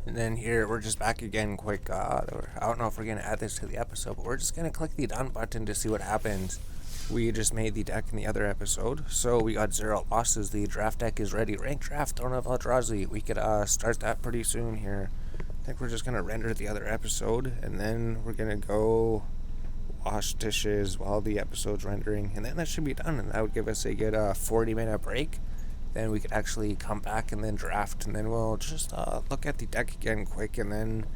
And then here, we're just back again quick. I don't know if we're going to add this to the episode, but we're just going to click the done button to see what happens. We just made the deck in the other episode, so we got 0 losses. The draft deck is ready. Rank draft, Throne of Eldrazi. We could start that pretty soon here. I think we're just going to render the other episode, and then we're going to go wash dishes while the episode's rendering, and then that should be done, and that would give us a good 40-minute break. Then we could actually come back and then draft, and then we'll just look at the deck again quick, and then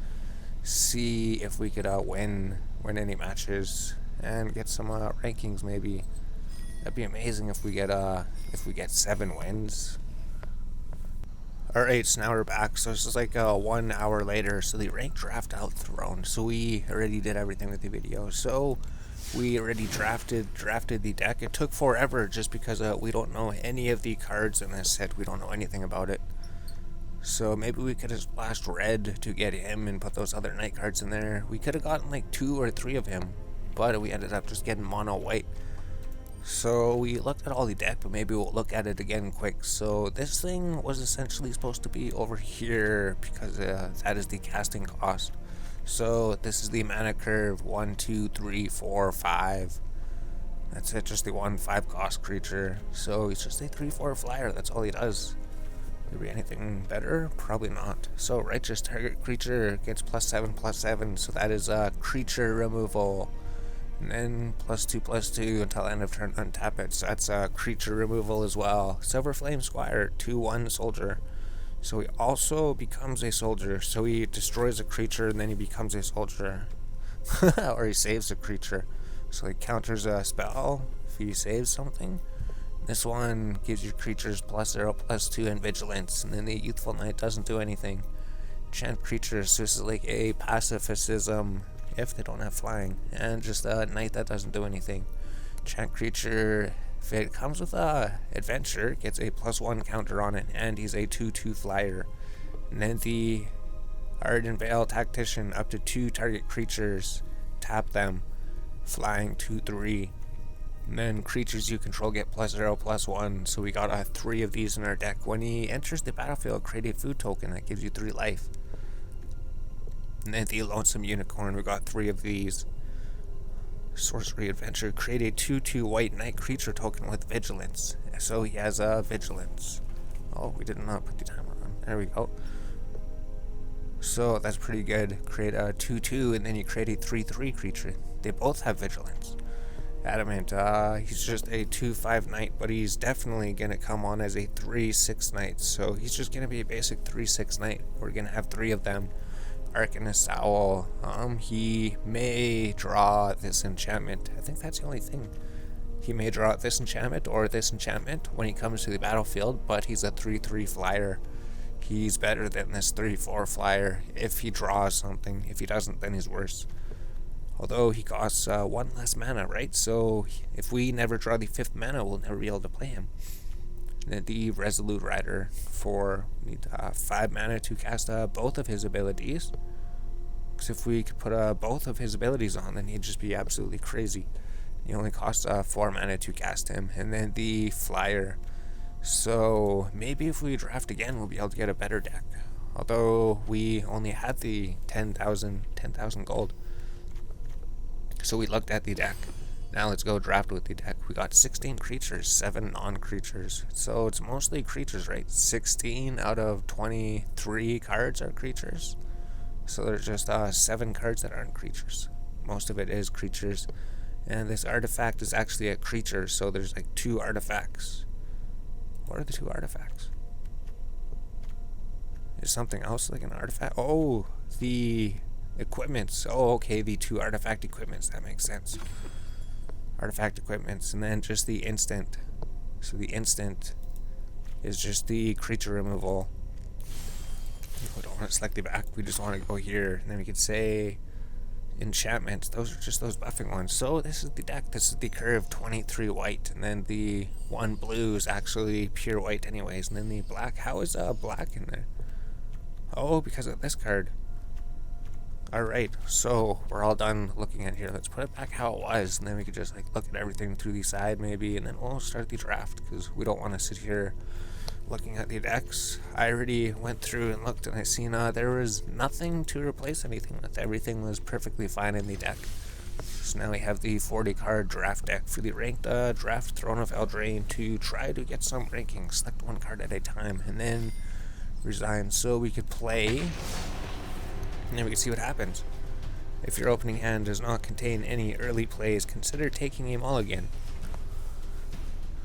see if we could win any matches and get some rankings. Maybe that'd be amazing if we get 7 wins. Alright, so now we're back. So this is like 1 hour later. So the rank draft out Throne. So we already did everything with the video. So we already drafted the deck. It took forever just because we don't know any of the cards in this set. We don't know anything about it. So maybe we could have splashed red to get him and put those other night cards in there. We could have gotten like 2 or 3 of him, but we ended up just getting mono white. So we looked at all the deck, but maybe we'll look at it again quick. So this thing was essentially supposed to be over here because that is the casting cost. So this is the mana curve, 1, 2, 3, 4, 5. That's it, just the 1 5 cost creature. So he's just a 3/4 flyer, that's all he does. Could be anything better? Probably not. So righteous target creature gets +7/+7, so that is creature removal. And then +2/+2 until end of turn, untap it. So that's creature removal as well. Silver Flame Squire, 2/1 soldier. So he also becomes a soldier. So he destroys a creature and then he becomes a soldier. Or he saves a creature. So he counters a spell if he saves something. This one gives your creatures +0/+2 and vigilance. And then the Youthful Knight doesn't do anything. Enchant creatures, so this is like a pacifism if they don't have flying, and just a knight that doesn't do anything. Enchant creature, if it comes with a adventure, gets a +1 counter on it, and he's a 2/2 flyer. And then the Arden Veil Tactician, up to 2 target creatures, tap them, flying 2/3. And then creatures you control get +0/+1, so we got 3 of these in our deck. When he enters the battlefield, create a food token that gives you 3 life. And then the Lonesome Unicorn, we got 3 of these. Sorcery Adventure, create a 2/2 white knight creature token with vigilance. So he has vigilance. Oh, we did not put the timer on. There we go. So that's pretty good. Create a 2/2 and then you create a 3/3 creature. They both have vigilance. Adamant, he's just a 2/5 knight, but he's definitely going to come on as a 3/6 knight. So he's just going to be a basic 3/6 knight. We're going to have 3 of them. Arcanist Owl, he may draw this enchantment. I think that's the only thing. He may draw this enchantment or this enchantment when he comes to the battlefield, but he's a 3/3 flyer. He's better than this 3/4 flyer if he draws something. If he doesn't, then he's worse. Although he costs 1 less mana, right? So if we never draw the 5th mana, we'll never be able to play him. And then the Resolute Rider, we need 5 mana to cast both of his abilities. Because if we could put both of his abilities on, then he'd just be absolutely crazy. He only costs 4 mana to cast him. And then the Flyer. So maybe if we draft again, we'll be able to get a better deck. Although we only had the 10,000 gold. So we looked at the deck. Now let's go draft with the deck. We got 16 creatures, 7 non-creatures. So it's mostly creatures, right? 16 out of 23 cards are creatures. So there's just 7 cards that aren't creatures. Most of it is creatures. And this artifact is actually a creature, so there's like 2 artifacts. What are the 2 artifacts? Is something else like an artifact? Oh, the equipments. Oh, okay, the 2 artifact equipments. That makes sense. Artifact equipments, and then just the instant. So the instant is just the creature removal. We don't want to select the back, we just want to go here, and then we could say enchantments. Those are just those buffing ones. So this is the deck. This is the curve, 23 white, and then the 1 blue is actually pure white anyways, and then the black. How is black in there? Oh, because of this card. Alright, so we're all done looking at here. Let's put it back how it was, and then we could just like look at everything through the side maybe, and then we'll start the draft, because we don't want to sit here looking at the decks, I already went through and looked, and I seen there was nothing to replace anything with. Everything was perfectly fine in the deck. So now we have the 40 card draft deck for the ranked draft Throne of Eldraine to try to get some rankings. Select one card at a time and then resign, so we could play and then we can see what happens. If your opening hand does not contain any early plays, consider taking a mulligan.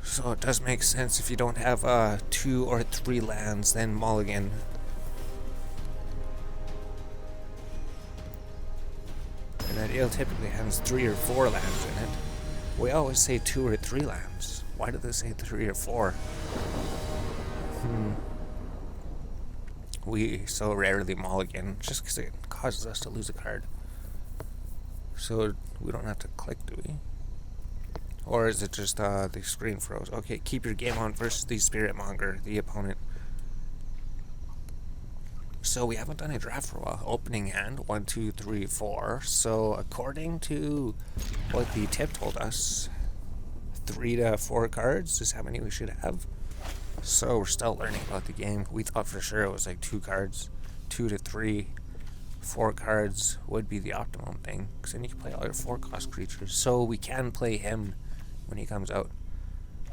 So it does make sense if you don't have 2 or 3 lands, then mulligan. And that deal typically has 3 or 4 lands in it. We always say 2 or 3 lands. Why do they say 3 or 4? We so rarely mulligan, just because it causes us to lose a card. So we don't have to click, do we? Or is it just the screen froze? Okay, keep your game on versus the Spirit Monger, the opponent. So we haven't done a draft for a while. Opening hand, 1, 2, 3, 4. So according to what the tip told us, 3 to 4 cards is how many we should have. So we're still learning about the game. We thought for sure it was like 2 cards, 2 to 3. 4 cards would be the optimum thing, because then you can play all your 4-cost creatures. So we can play him when he comes out.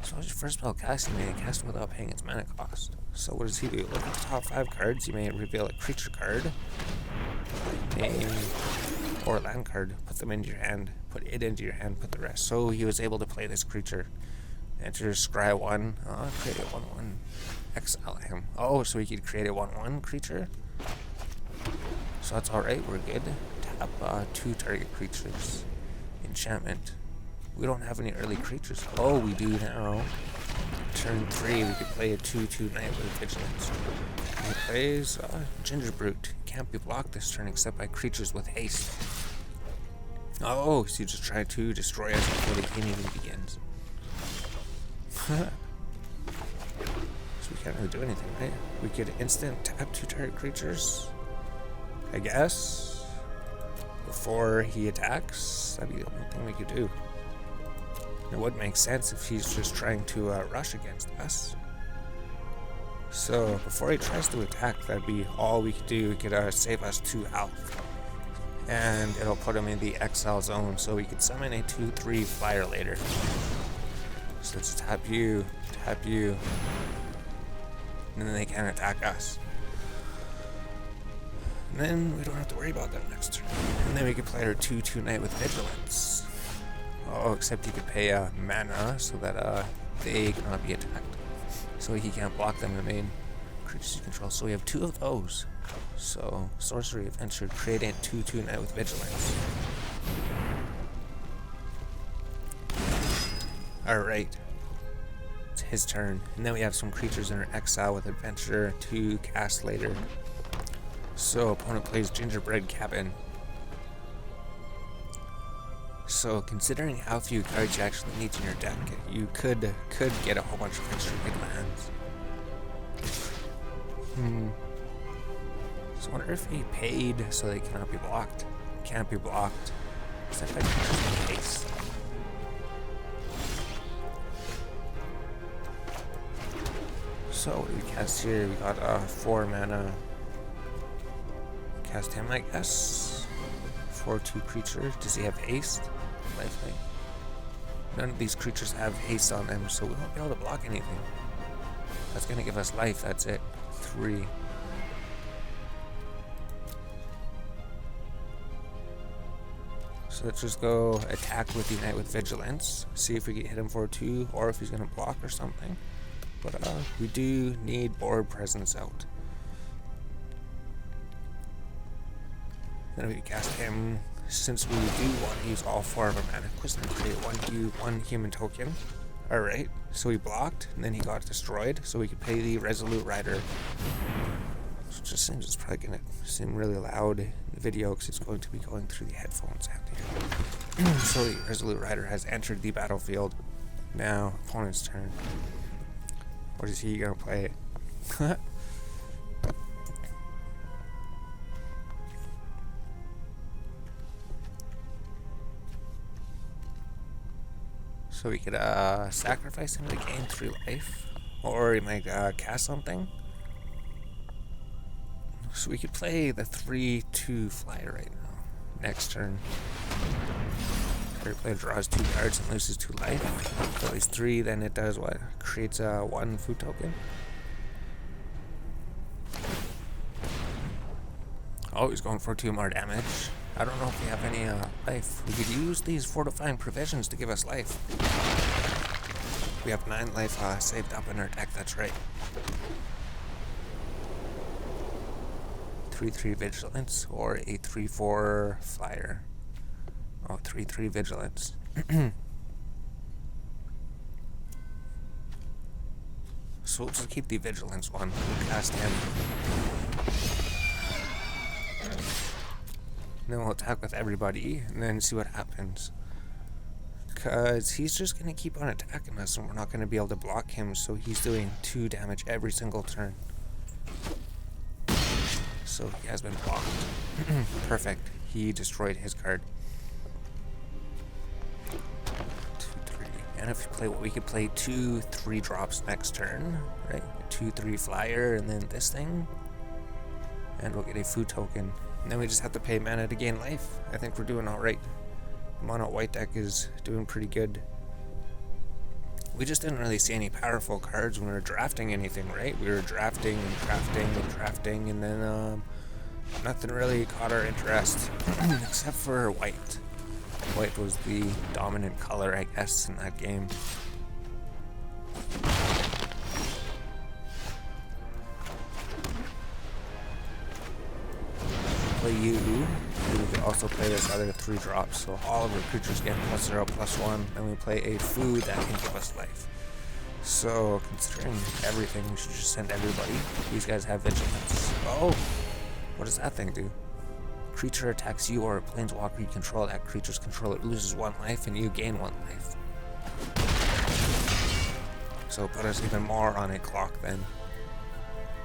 So as your first spell casting, you may cast him without paying its mana cost. So what does he do? Look at the top 5 cards. You may reveal a creature card, or a land card. Put them into your hand. Put it into your hand. Put the rest. So he was able to play this creature. Enter scry 1. Create a 1/1. Exile him. Oh, so he could create a 1/1 creature. So that's alright. We're good. Tap 2 target creatures. Enchantment. We don't have any early creatures. Oh, we do now. Turn 3, we could play a 2/2 Knight with Vigilance. He plays Ginger Brute. Can't be blocked this turn except by creatures with haste. Oh, so you just try to destroy us before the game even begins. So we can't really do anything, right? We could instant tap 2 target creatures, I guess, before he attacks. That'd be the only thing we could do. It would make sense if he's just trying to rush against us. So before he tries to attack, that'd be all we could do. We could save us 2 health. And it'll put him in the exile zone, so we could summon a 2/3 flyer later. So let's tap you, and then they can attack us. And then we don't have to worry about them next turn. And then we could play our 2/2 Knight with Vigilance. Oh, except you could pay mana so that they cannot be attacked. So he can't block them, the main creatures you control. So we have 2 of those. So Sorcery Adventure, create a 2/2 Knight with Vigilance. Alright. It's his turn. And then we have some creatures in our exile with Adventure to cast later. So opponent plays Gingerbread Cabin. So considering how few cards you actually need in your deck, you could get a whole bunch of extra big lands. So I wonder if he paid so they cannot be blocked. Can't be blocked. Except by creatures with haste. So what do we cast here? We got 4 mana. Cast him, I guess. 4/2 creature. Does he have haste? Lifelink. None of these creatures have haste on them, so we won't be able to block anything. That's gonna give us life. That's it. 3. So let's just go attack with the Knight with Vigilance. See if we can hit him for 2, or if he's gonna block or something. But we do need board presence out. Then we cast him, since we do want to use all 4 of our mana. Of course, then create 1 human token. Alright, so he blocked, and then he got destroyed, so we could pay the Resolute Rider. So it just seems it's probably going to seem really loud in the video, because it's going to be going through the headphones out here. So the Resolute Rider has entered the battlefield. Now, opponent's turn. What is he going to play? So we could sacrifice him to gain 3 life. Or he might cast something. So we could play the 3/2 flyer right now. Next turn. Every player draws 2 cards and loses 2 life. So at least 3, then it does what? Creates a 1 food token. Oh, he's going for 2 more damage. I don't know if we have any life. We could use these fortifying provisions to give us life. We have 9 life saved up in our deck, that's right. 3/3 vigilance or a 3/4 flyer. Oh, 3/3 vigilance. So we'll just keep the vigilance one. We'll cast him. Then we'll attack with everybody and then see what happens. Because he's just going to keep on attacking us and we're not going to be able to block him, so he's doing 2 damage every single turn. So he has been blocked. Perfect. He destroyed his card. 2, 3. And if we play what we could play 2 3 drops next turn, right? 2 3 flyer and then this thing. And we'll get a food token. And then we just have to pay mana to gain life. I think we're doing alright. Mono white deck is doing pretty good. We just didn't really see any powerful cards when we were drafting anything, right? We were drafting and drafting and drafting, and then nothing really caught our interest except for white. White was the dominant color, I guess, in that game. Play you. We could also play this other 3 drops, so all of our creatures get +0/+1, and we play a food that can give us life. So, considering everything, we should just send everybody. These guys have vigilance. Oh! What does that thing do? Creature attacks you or a planeswalker you control. That creature's controller loses 1 life, and you gain 1 life. So put us even more on a clock then.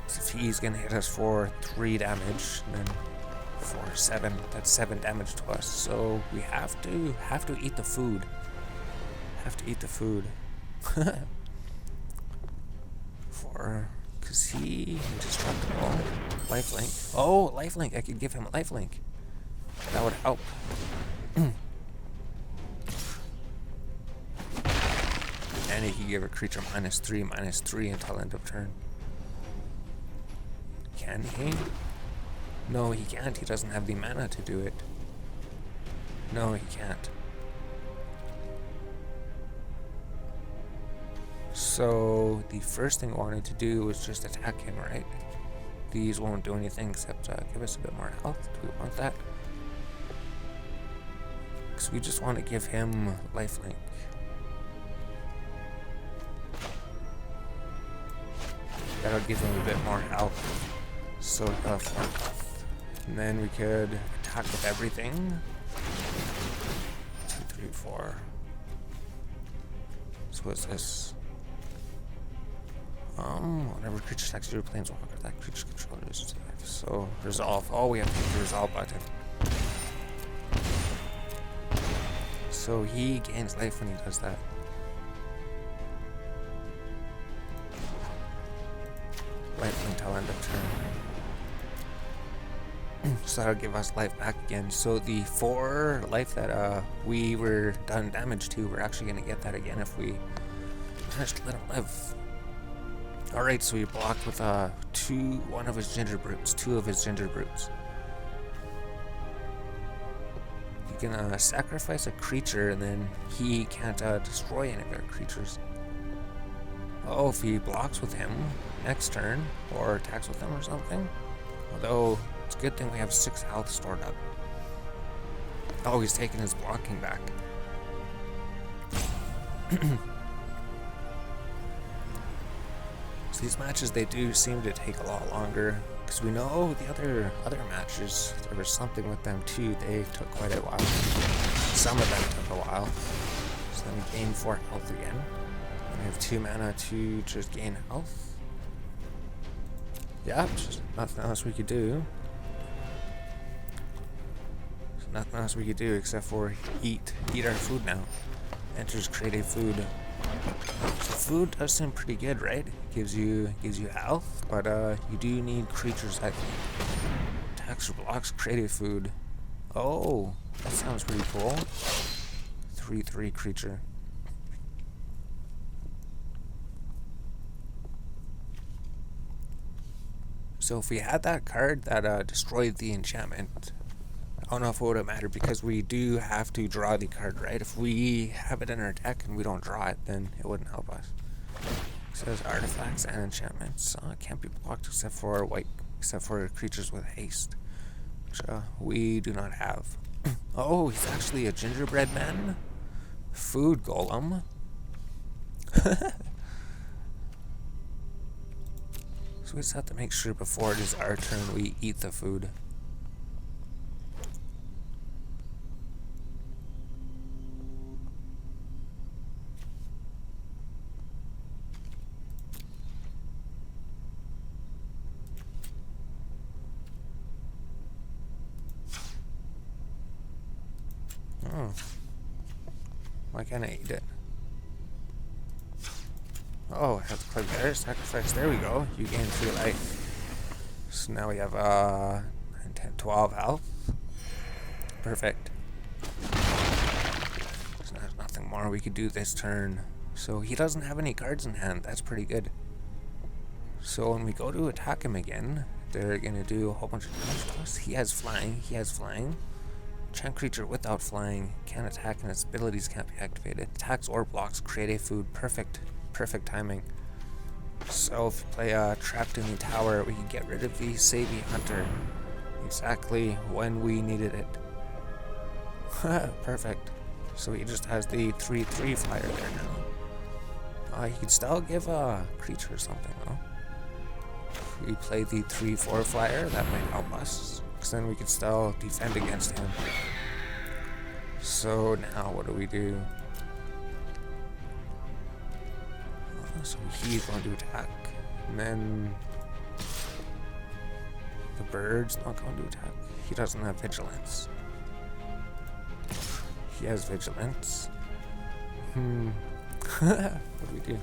So if he's gonna hit us for 3 damage, then for 7, that's 7 damage to us. So we have to eat the food. Have to eat the food. Cause he indestructible. Lifelink. Oh, lifelink. I could give him a lifelink. That would help. And he could give a creature -3/-3 until end of turn. Can he? No, he can't. He doesn't have the mana to do it. No, he can't. So, the first thing I wanted to do was just attack him, right? These won't do anything except give us a bit more health. Do we want that? Because we just want to give him lifelink. That'll give him a bit more health. So, 4 health. And then we could attack with everything. 2, 3, 4. So what's this? Whenever creature attacks your planeswalker, that creature's controller loses life. So resolve. Oh, we have to hit the resolve button. So he gains life when he does that. Life until end of turn. So that'll give us life back again. So the 4 life that we were done damage to, we're actually going to get that again if we manage to let him live. Alright, so we blocked with 1 of his ginger brutes. 2 of his ginger brutes. You can sacrifice a creature and then he can't destroy any of our creatures. Oh, if he blocks with him next turn or attacks with him or something. Although it's a good thing we have 6 health stored up. Oh, he's taking his blocking back. So these matches, they do seem to take a lot longer. Because we know the other matches, there was something with them too. They took quite a while. Some of them took a while. So then we gain 4 health again. And we have 2 mana to just gain health. Yeah, just nothing else we could do. So nothing else we could do except for eat our food now. Enters create a food. So food does seem pretty good, right? Gives you health, but you do need creatures that attacks or blocks creative food. Oh, that sounds pretty cool. 3/3 creature. So if we had that card that destroyed the enchantment, I don't know if it would have mattered because we do have to draw the card, right? If we have it in our deck and we don't draw it, then it wouldn't help us. It says artifacts and enchantments can't be blocked except for creatures with haste, which we do not have. Oh, he's actually a gingerbread man? Food golem? So we just have to make sure before it is our turn we eat the food. Oh. Why can't I eat it? Oh, I have to click there, sacrifice, there we go. You gain 3 life. So now we have 10, 12 health. Perfect. So there's nothing more we could do this turn. So he doesn't have any cards in hand, that's pretty good. So when we go to attack him again, they're gonna do a whole bunch of damage to us. He has flying. Enchant creature without flying can't attack and its abilities can't be activated. Attacks or blocks create a food. Perfect timing. So if we play Trapped in the Tower, we can get rid of the Savvy Hunter exactly when we needed it. Perfect. So he just has the 3/3 flyer there now. He could still give a creature or something though. If we play the 3/4 flyer, that might help us, because then we could still defend against him. So now what do? So he's going to attack, and then the bird's not going to attack. He doesn't have vigilance. He has vigilance. What do we do?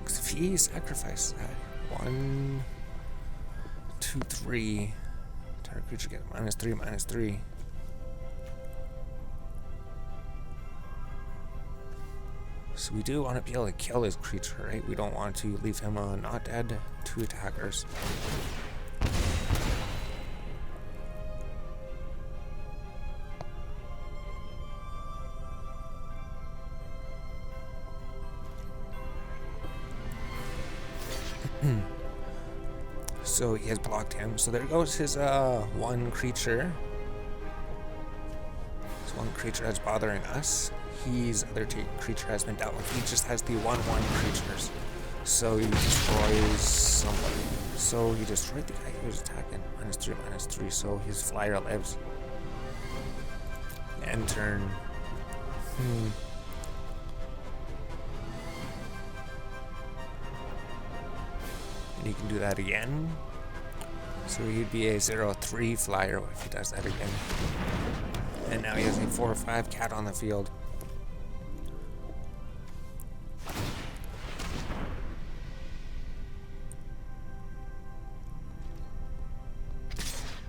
Because if he sacrifices that, 1, 2, 3, target creature gets -3/-3. So we do want to be able to kill his creature, right? We don't want to leave him not dead. 2 attackers. So he has blocked him. So there goes his 1 creature. So 1 creature that's bothering us. His other creature has been dealt with. He just has the 1/1 creatures. So he destroys somebody. So he destroyed the guy who was attacking. -3/-3. So his flyer lives. End turn. And he can do that again. So he'd be a 0/3 flyer if he does that again. And now he has a 4/5 cat on the field.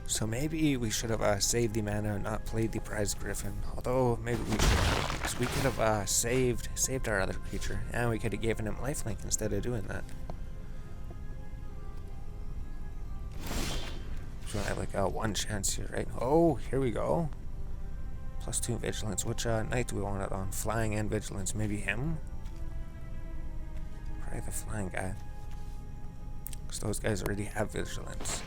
So maybe we should have saved the mana and not played the prize griffin. Although maybe we should have, because we could have saved our other creature, and we could have given him lifelink instead of doing that. So I have like 1 chance here, right? Oh, here we go. +2 vigilance. Which knight do we want it on? Flying and vigilance. Maybe him? Probably the flying guy, because those guys already have vigilance.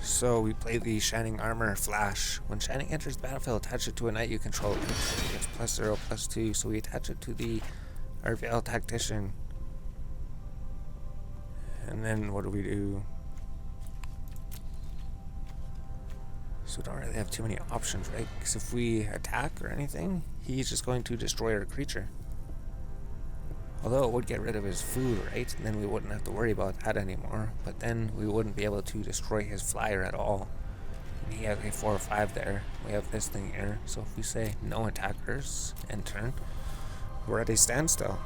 So we play the Shining Armor Flash. When Shining enters the battlefield, attach it to a knight you control. It gets +0/+2. So we attach it to the Arveil Tactician. And then what do we do? So we don't really have too many options, right? Because if we attack or anything, he's just going to destroy our creature. Although it would get rid of his food, right? And then we wouldn't have to worry about that anymore. But then we wouldn't be able to destroy his flyer at all. He has a 4 or 5 there. We have this thing here. So if we say no attackers and turn, we're at a standstill.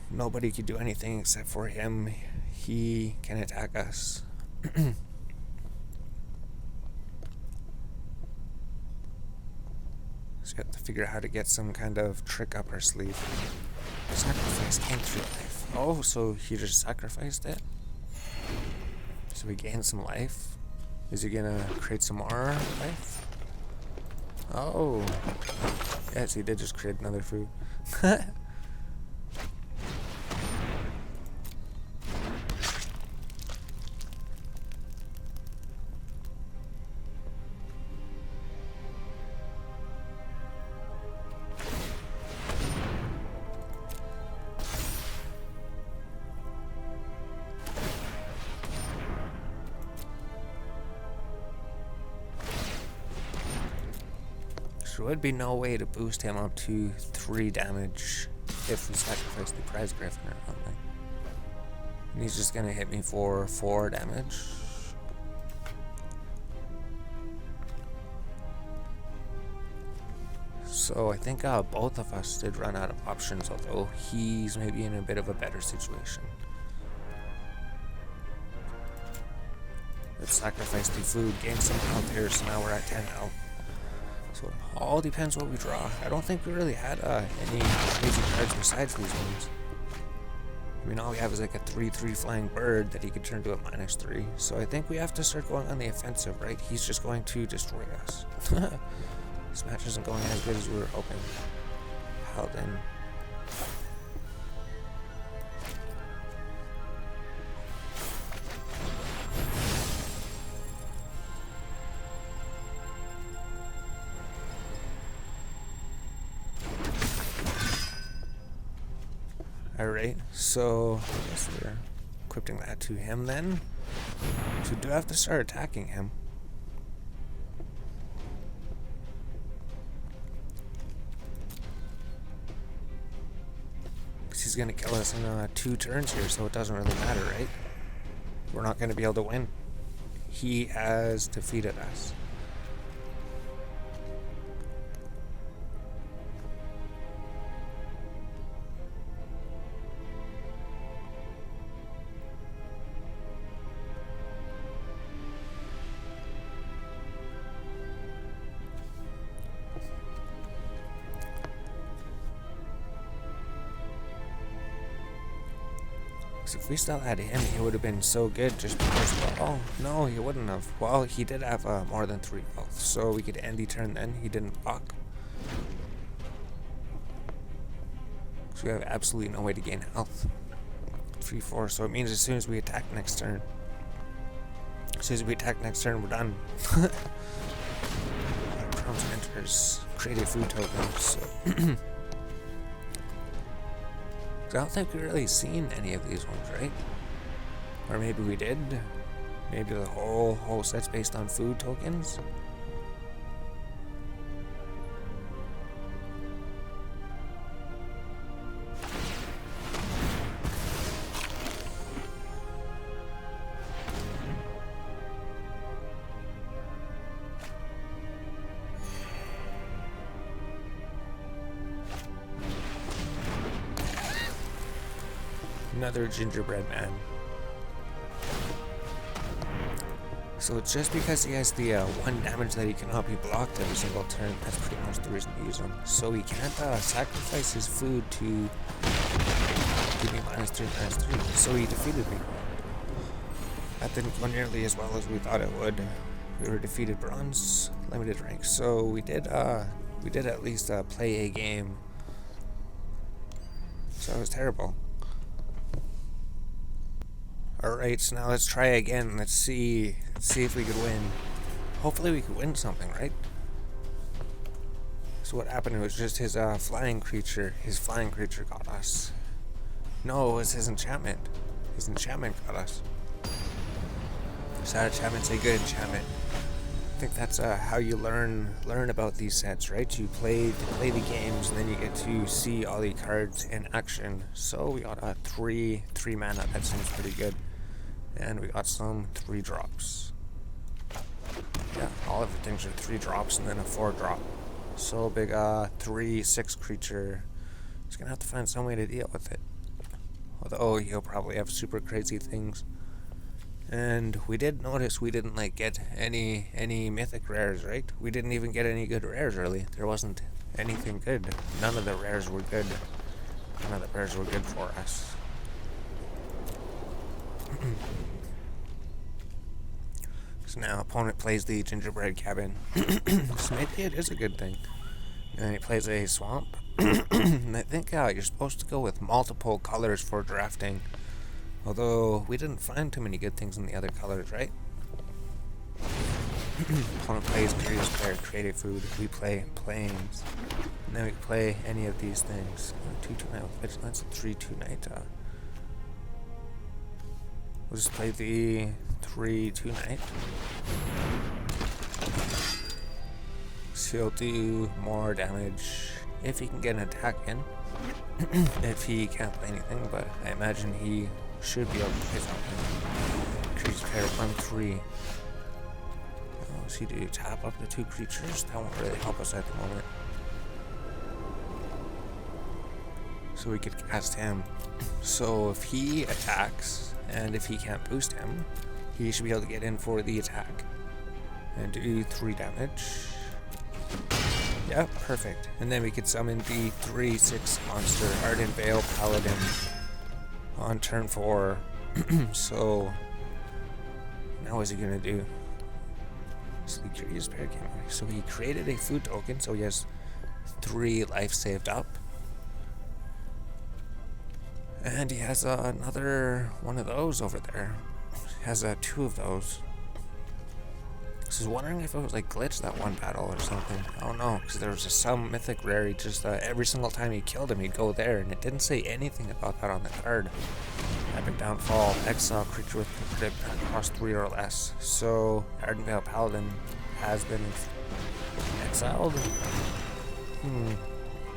Nobody can do anything except for him. He can attack us. So we have to figure out how to get some kind of trick up our sleeve. Sacrifice gain 3 life. Oh, so he just sacrificed it? So we gain some life. Is he gonna create some more life? Oh. Yes, he did just create another food. There would be no way to boost him up to 3 damage if we sacrifice the prize griffin or something. And he's just gonna hit me for 4 damage. So I think both of us did run out of options, although he's maybe in a bit of a better situation. Let's sacrifice the food, gain some health here, so now we're at 10 health. So it all depends what we draw. I don't think we really had any crazy cards besides these ones. I mean, all we have is like a 3/3 flying bird that he could turn to a -3. So I think we have to start going on the offensive, right? He's just going to destroy us. This match isn't going as good as we were hoping. Held in. Alright, so I guess we're equipping that to him then. So we do have to start attacking him. Because he's going to kill us in 2 turns here, so it doesn't really matter, right? We're not going to be able to win. He has defeated us. If we still had him, he would have been so good just because, well, no, he wouldn't have. Well, he did have more than 3 health, so we could end the turn then. He didn't block. So we have absolutely no way to gain health. 3/4, so it means as soon as we attack next turn, we're done. Bronze enters, create a food token, so... I don't think we've really seen any of these ones, right? Or maybe we did. Maybe the whole set's based on food tokens. Another gingerbread man. So it's just because he has the 1 damage that he cannot be blocked every single turn, that's pretty much the reason to use him. So he can't sacrifice his food to give me -3/-3, so he defeated me. That didn't go nearly as well as we thought it would. We were defeated bronze, limited rank, so we did at least play a game. So it was terrible. Alright, so now let's try again. Let's see if we could win. Hopefully we could win something, right? So what happened was just his flying creature. His flying creature got us. No, it was his enchantment. His enchantment got us. Sad enchantment's a good enchantment. I think that's how you learn about these sets, right? You play the games, and then you get to see all the cards in action. So we got a 3 mana. That seems pretty good. And we got some 3 drops. Yeah, all of the things are 3 drops and then a 4 drop. So big 3/6 creature. He's gonna have to find some way to deal with it. Although he'll probably have super crazy things. And we did notice we didn't get any mythic rares, right? We didn't even get any good rares early. There wasn't anything good. None of the rares were good. None of the rares were good for us. So now opponent plays the gingerbread cabin. So maybe it is a good thing. And he plays a swamp. And I think you're supposed to go with multiple colors for drafting. Although we didn't find too many good things in the other colors, right? Opponent plays Curious Player, Creative Food. We play Plains. And then we play any of these things. 2/2 with Vigilance, 3/2 Night. We'll just play the 3/2 Night. So he'll do more damage if he can get an attack in. If he can't play anything, but I imagine he should be able to play something. Curious Player 1/3. What does he do? Tap up the 2 creatures? That won't really help us at the moment. So we could cast him. So if he attacks, and if he can't boost him, he should be able to get in for the attack. And do 3 damage. Yeah, perfect. And then we could summon the 3/6 monster, Ardent Veil Paladin, on turn 4. So now what's he gonna do? So the Curious Pair came out. So he created a food token, so he has 3 life saved up. And he has another one of those over there. He has 2 of those. So I was wondering if it was glitched that one battle or something. I don't know, because there was just some mythic rare. He just every single time he killed him, he'd go there, and it didn't say anything about that on the card. Epic Downfall, exile creature with crit cost 3 or less. So Ardent Veil Paladin has been exiled.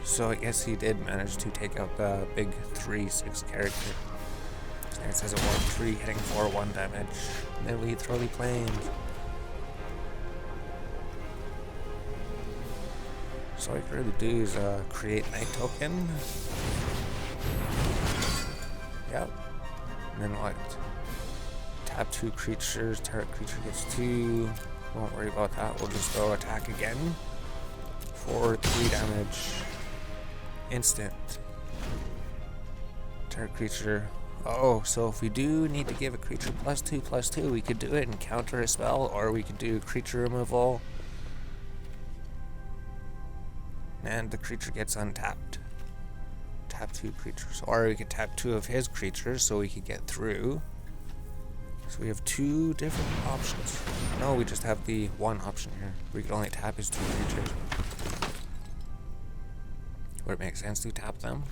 So I guess he did manage to take out the big 3/6 character. And it says a 1/3 hitting for 1 damage. And then we throw the Plains. So all I can really do is create Night Token. Yep. And then what? Tap 2 creatures, target creature gets 2. Won't worry about that. We'll just go attack again for 3 damage. Instant. Target creature. Oh, so if we do need to give a creature +2/+2, we could do it and counter a spell, or we could do creature removal. And the creature gets untapped. Tap 2 creatures. Or we could tap 2 of his creatures so we could get through. So we have 2 different options. No, we just have the 1 option here. We could only tap his 2 creatures. Would it make sense to tap them?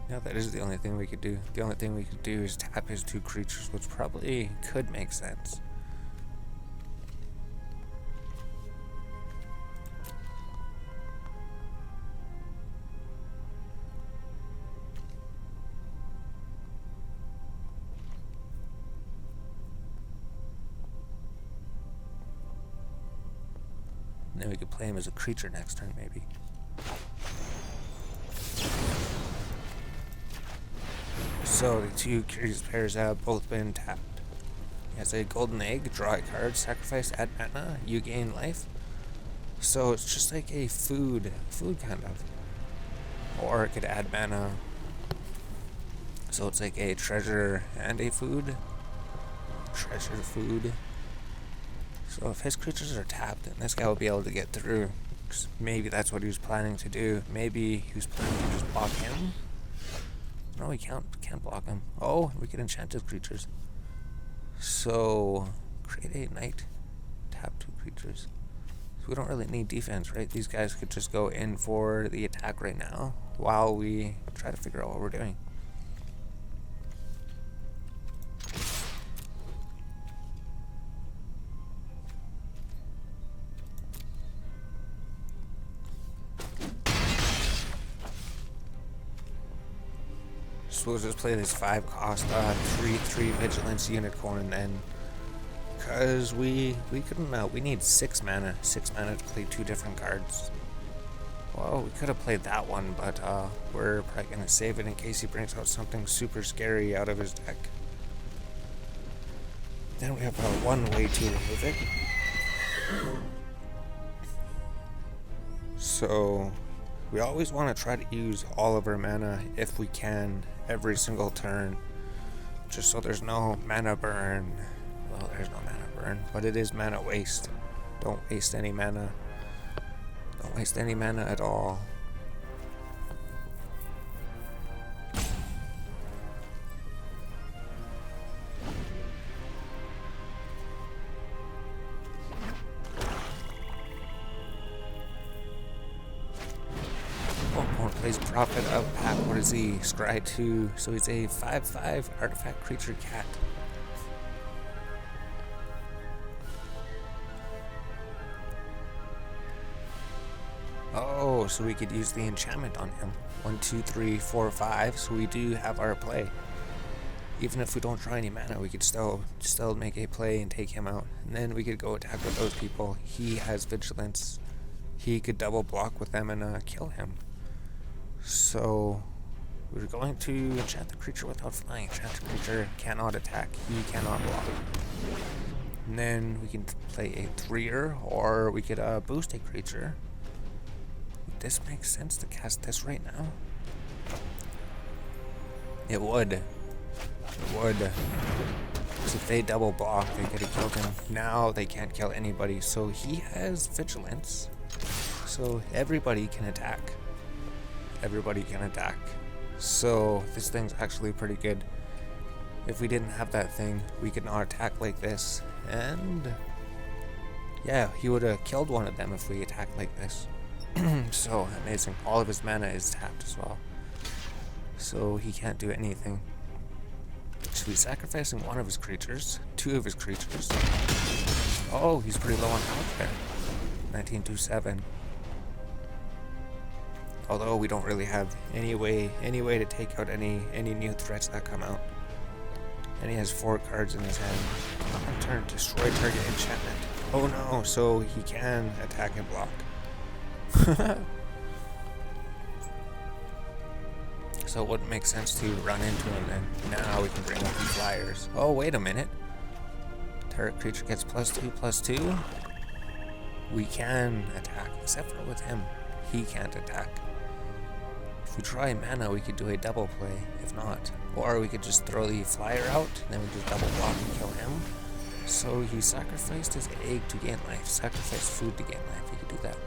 Yeah, that is the only thing we could do. The only thing we could do is tap his 2 creatures, which probably could make sense. And then we could play him as a creature next turn, maybe. So the 2 Curious Pairs have both been tapped. He has a golden egg, draw a card, sacrifice, add mana, you gain life. So it's just like a food kind of. Or it could add mana. So it's like a treasure and a food. Treasure food. So if his creatures are tapped, then this guy will be able to get through. 'Cause maybe that's what he was planning to do. Maybe he was planning to just block him. No, he can't block him. Oh, we can enchant his creatures. So create a night, tap 2 creatures. So we don't really need defense, right? These guys could just go in for the attack right now while we try to figure out what we're doing. So we'll just play this 5 cost 3/3 Vigilance Unicorn then. Because we couldn't, we need 6 mana. 6 mana to play 2 different cards. Well, we could have played that one, but we're probably going to save it in case he brings out something super scary out of his deck. Then we have one way to remove it. So we always want to try to use all of our mana if we can every single turn, just so there's no mana burn. Well, there's no mana burn, but it is mana waste. Don't waste any mana. Don't waste any mana at all. Opponent plays Prophet of Pack. What is he? Scry 2. So he's a 5/5 artifact creature cat. Oh, so we could use the enchantment on him. 1, 2, 3, 4, 5. So we do have our play. Even if we don't draw any mana, we could still make a play and take him out. And then we could go attack with those people. He has vigilance. He could double block with them and kill him. So we're going to enchant the creature without flying. Enchant the creature cannot attack. He cannot block. And then we can play a 3-er, or we could boost a creature. This makes sense to cast this right now. It would. It would. So if they double block, they could have killed him. Now they can't kill anybody. So he has vigilance. So everybody can attack. Everybody can attack. So this thing's actually pretty good. If we didn't have that thing, we could not attack like this. And yeah, he would have killed one of them if we attacked like this. So amazing. All of his mana is tapped as well. So he can't do anything. So he's sacrificing one of his creatures, 2 of his creatures. Oh, he's pretty low on health there. 1927. Although we don't really have any way to take out any new threats that come out. And he has 4 cards in his hand. On turn, destroy target enchantment. Oh no, so he can attack and block. So it wouldn't make sense to run into him then. Now we can bring up the flyers. Oh, wait a minute. Target creature gets +2/+2. We can attack, except for with him. He can't attack. If we try mana, we could do a double play. If not, or we could just throw the flyer out, and then we just double block and kill him. So he sacrificed his egg to gain life. Sacrificed food to gain life. He could do that.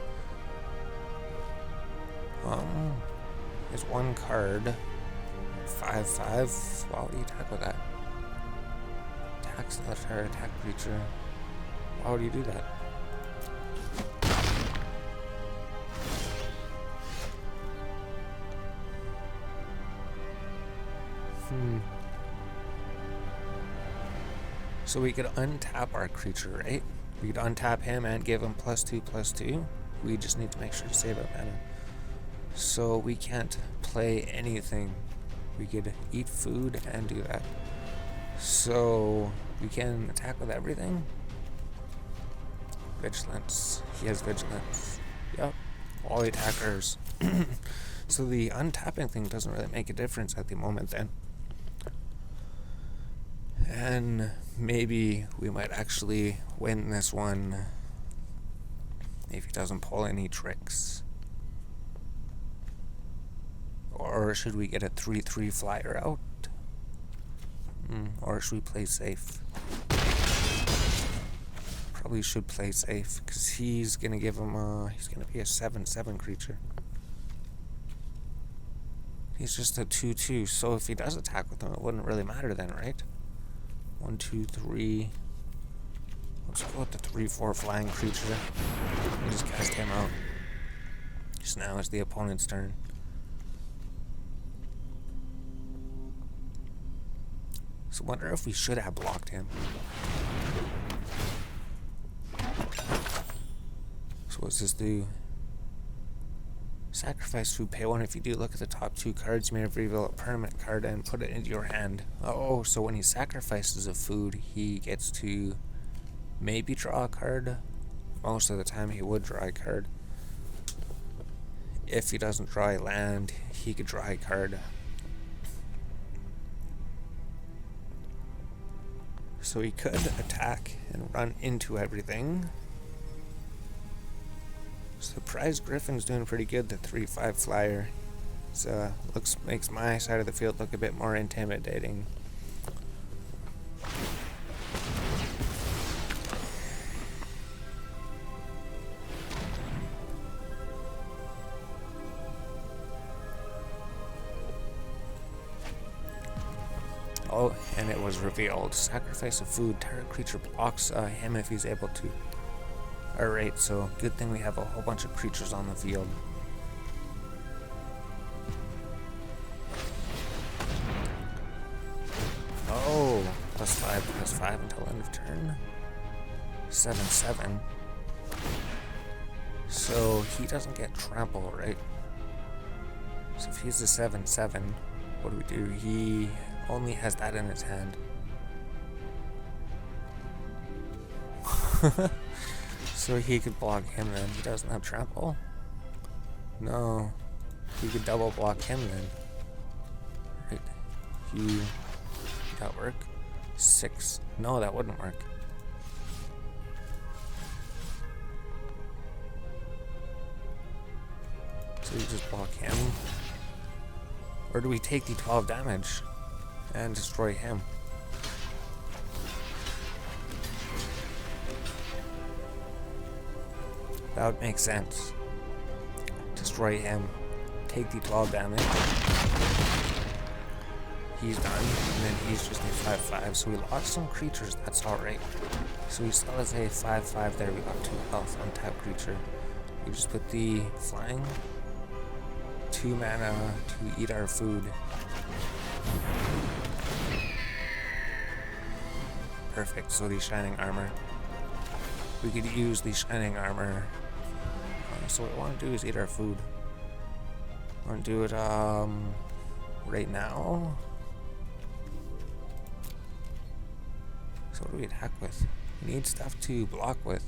There's 1 card. 5/5. Why would you attack with that? Attacks another target attack creature. Why would you do that? So we could untap our creature, right? We could untap him and give him +2/+2. We just need to make sure to save our mana. So we can't play anything. We could eat food and do that. So we can attack with everything. Vigilance. He has vigilance. Yep. All the attackers. So the untapping thing doesn't really make a difference at the moment then. And maybe we might actually win this one if he doesn't pull any tricks. Or should we get a 3/3 flyer out? Or should we play safe? Probably should play safe, because he's gonna give him he's gonna be a 7/7 creature. He's just a 2/2, so if he does attack with him, it wouldn't really matter then, right? 1, 2, 3. Let's go with the 3/4 flying creature. And just cast him out. Just now it's the opponent's turn. So I wonder if we should have blocked him. So what's this do? Sacrifice food, pay 1. If you do, look at the top 2 cards. You may reveal a permanent card and put it into your hand. Oh, so when he sacrifices a food, he gets to maybe draw a card. Most of the time he would draw a card. If he doesn't draw a land, he could draw a card. So he could attack and run into everything. So the prize Griffin's doing pretty good, the 3/5 flyer. So makes my side of the field look a bit more intimidating. Oh, and it was revealed. Sacrifice of food. Target creature blocks him if he's able to. Alright, so good thing we have a whole bunch of creatures on the field. Oh, +5 until end of turn. 7/7. So he doesn't get trample, right? So if he's a 7/7, what do? He only has that in his hand. So he could block him then. He doesn't have trample. No. He could double block him then. Right. That work? 6. No, that wouldn't work. So you just block him. Or do we take the 12 damage and destroy him? That would make sense. Destroy him. Take the 12 damage. He's done. And then he's just a 5/5. So we lost some creatures. That's alright. So he still has a 5/5 there. We got 2 health on tap creature. We just put the flying. 2 mana to eat our food. Perfect. So the shining armor. We could use the shining armor. So what we want to do is eat our food. We want to do it right now. So what do we attack with? We need stuff to block with.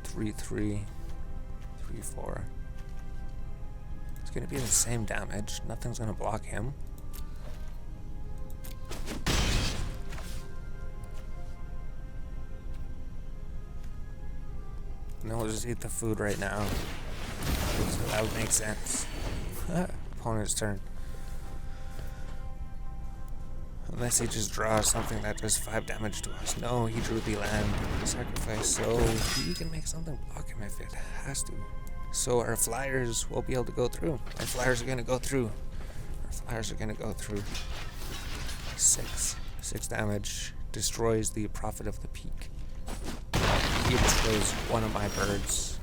3/3, 3/4. It's going to be the same damage. Nothing's going to block him. No, we'll just eat the food right now. So that would make sense. Opponent's turn. Unless he just draws something that does 5 damage to us. No, he drew the land sacrifice, so he can make something block him if it has to. So our flyers will be able to go through. Our flyers are going to go through. Our flyers are going to go through. 6 damage. Destroys the Prophet of the Peak. He destroys one of my birds.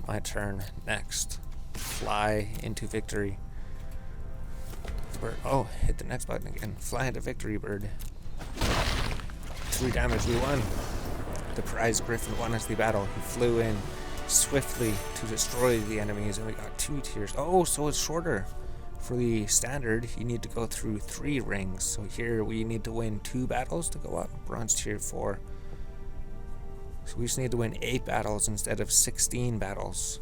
My turn. Next. Fly into victory. Bird. Oh, hit the next button again. Fly into victory, bird. 3 damage. We won. The prize Griffin won us the battle. He flew in swiftly to destroy the enemies, and we got 2 tiers. Oh, so it's shorter. For the standard, you need to go through 3 rings. So here we need to win 2 battles to go up. Bronze tier 4. So we just need to win 8 battles instead of 16 battles.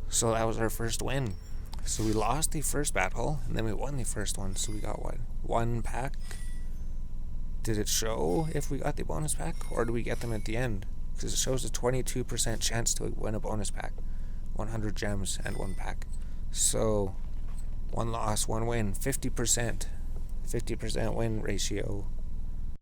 So that was our first win. So we lost the first battle, and then we won the first one. So we got what? 1 pack? Did it show if we got the bonus pack, or do we get them at the end? Because it shows a 22% chance to win a bonus pack. 100 gems and 1 pack. So 1 loss, 1 win, 50%. 50% win ratio.